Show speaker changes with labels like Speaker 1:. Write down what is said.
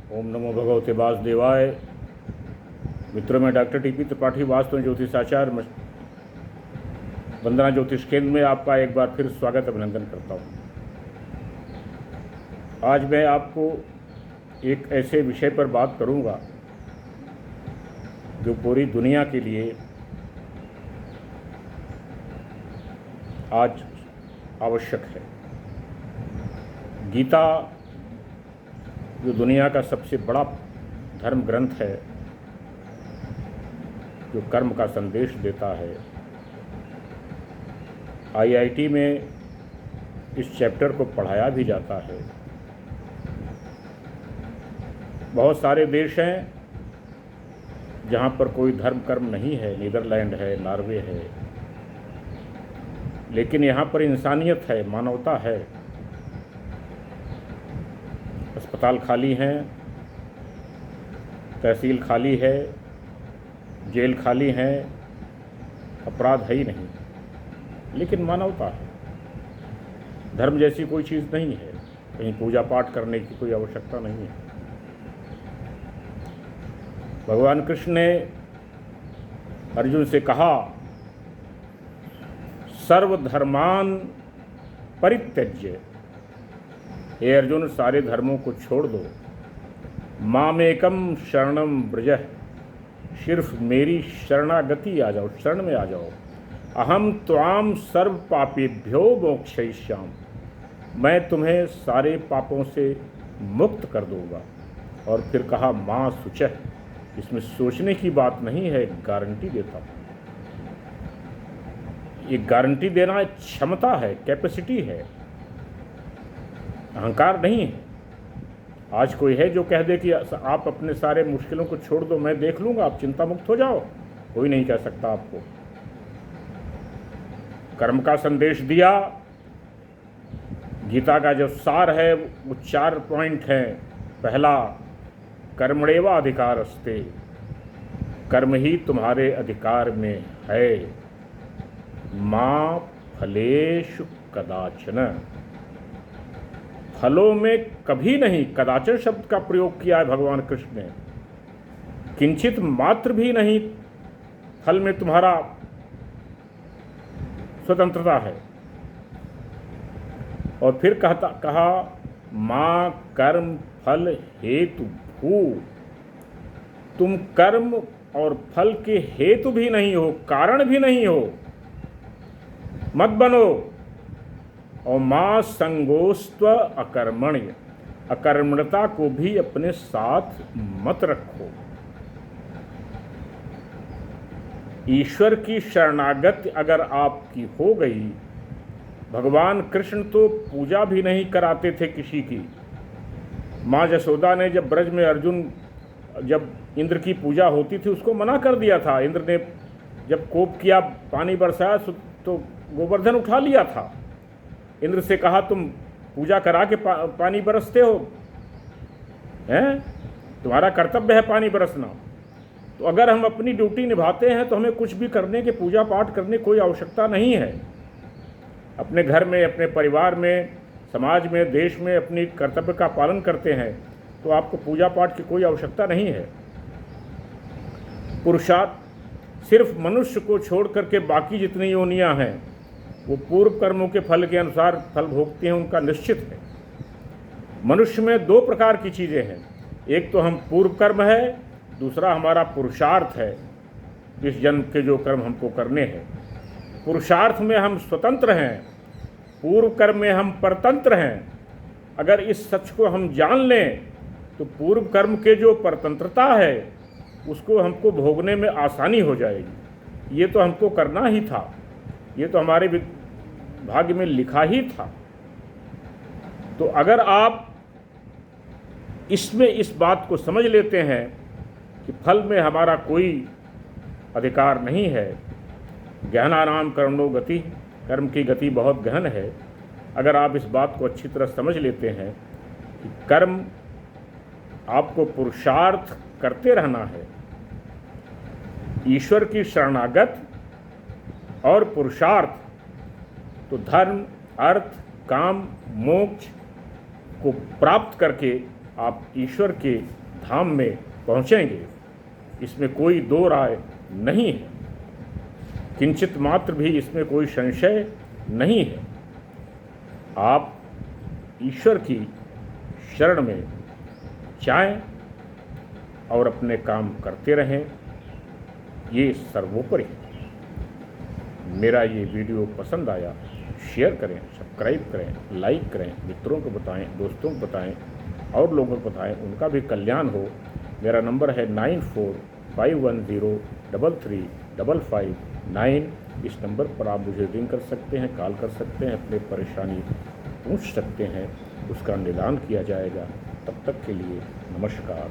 Speaker 1: ओम नमो भगवते वासुदेवाय। मित्रों, में डॉक्टर टीपी त्रिपाठी वास्तु ज्योतिषाचार्य वंदना ज्योतिष केंद्र में आपका एक बार फिर स्वागत अभिनंदन करता हूँ। आज मैं आपको एक ऐसे विषय पर बात करूँगा जो पूरी दुनिया के लिए आज आवश्यक है। गीता जो दुनिया का सबसे बड़ा धर्म ग्रंथ है, जो कर्म का संदेश देता है, आईआईटी में इस चैप्टर को पढ़ाया भी जाता है। बहुत सारे देश हैं जहाँ पर कोई धर्म कर्म नहीं है, नीदरलैंड है, नॉर्वे है, लेकिन यहाँ पर इंसानियत है, मानवता है। अस्पताल खाली हैं, तहसील खाली है, जेल खाली है, अपराध है ही नहीं, लेकिन मानवता है। धर्म जैसी कोई चीज़ नहीं है, कहीं पूजा पाठ करने की कोई आवश्यकता नहीं है। भगवान कृष्ण ने अर्जुन से कहा, सर्वधर्मान परित्यज्य, हे अर्जुन, सारे धर्मों को छोड़ दो। मामेकम शरणम व्रज, सिर्फ मेरी शरणागति आ जाओ, शरण में आ जाओ। अहम त्वाम सर्व पापेभ्यो मोक्षयिष्याम, मैं तुम्हें सारे पापों से मुक्त कर दूंगा। और फिर कहा, माँ शुचः, इसमें सोचने की बात नहीं है, गारंटी देता हूँ। ये गारंटी देना एक क्षमता है, कैपेसिटी है, अहंकार नहीं है। आज कोई है जो कह दे कि आप अपने सारे मुश्किलों को छोड़ दो, मैं देख लूँगा, आप चिंता मुक्त हो जाओ, कोई नहीं कह सकता आपको। कर्म का संदेश दिया। गीता का जो सार है वो 4 पॉइंट हैं। पहला, कर्मणेव अधिकारस्ते, कर्म ही तुम्हारे अधिकार में है। मां फलेषु कदाचन, फलों में कभी नहीं, कदाचन शब्द का प्रयोग किया है भगवान कृष्ण ने। किंचित मात्र भी नहीं फल में तुम्हारा स्वतंत्रता है। और फिर कहा, मां कर्म फल हेतु भू, तुम कर्म और फल के हेतु भी नहीं हो, कारण भी नहीं हो, मत बनो। और मां संगोस्त्व अकर्मण्य, अकर्मण्यता को भी अपने साथ मत रखो। ईश्वर की शरणागति अगर आपकी हो गई, भगवान कृष्ण तो पूजा भी नहीं कराते थे किसी की। माँ जसोदा ने जब ब्रज में जब इंद्र की पूजा होती थी, उसको मना कर दिया था। इंद्र ने जब कोप किया, पानी बरसाया, तो गोवर्धन उठा लिया था। इंद्र से कहा, तुम पूजा करा के पानी बरसते हो, हैं? तुम्हारा कर्तव्य है पानी बरसना। तो अगर हम अपनी ड्यूटी निभाते हैं तो हमें कुछ भी करने के, पूजा पाठ करने की कोई आवश्यकता नहीं है। अपने घर में, अपने परिवार में, समाज में, देश में अपनी कर्तव्य का पालन करते हैं तो आपको पूजा पाठ की कोई आवश्यकता नहीं है। पुरुषार्थ सिर्फ मनुष्य को छोड़ करके बाकी जितनी योनियां हैं वो पूर्व कर्मों के फल के अनुसार फल भोगते हैं, उनका निश्चित है। मनुष्य में 2 प्रकार की चीज़ें हैं। एक तो हम पूर्व कर्म है, दूसरा हमारा पुरुषार्थ है, इस जन्म के जो कर्म हमको करने हैं। पुरुषार्थ में हम स्वतंत्र हैं, पूर्व कर्म में हम परतंत्र हैं। अगर इस सच को हम जान लें तो पूर्व कर्म के जो परतंत्रता है उसको हमको भोगने में आसानी हो जाएगी। ये तो हमको करना ही था, ये तो हमारे भाग्य में लिखा ही था। तो अगर आप इसमें इस बात को समझ लेते हैं कि फल में हमारा कोई अधिकार नहीं है, गहनानाम कर्मणो गति, कर्म की गति बहुत गहन है। अगर आप इस बात को अच्छी तरह समझ लेते हैं कि कर्म आपको पुरुषार्थ करते रहना है, ईश्वर की शरणागत और पुरुषार्थ, तो धर्म, अर्थ, काम, मोक्ष को प्राप्त करके आप ईश्वर के धाम में पहुँचेंगे, इसमें कोई दो राय नहीं है, किंचित मात्र भी इसमें कोई संशय नहीं है। आप ईश्वर की शरण में जाएं और अपने काम करते रहें, ये सर्वोपरि। मेरा ये वीडियो पसंद आया, शेयर करें, सब्सक्राइब करें, लाइक करें, मित्रों को बताएं, दोस्तों को बताएं और लोगों को बताएं, उनका भी कल्याण हो। मेरा नंबर है 9451033559। इस नंबर पर आप मुझे रिंग कर सकते हैं, कॉल कर सकते हैं, अपनी परेशानी पूछ सकते हैं, उसका निदान किया जाएगा। तब तक के लिए नमस्कार।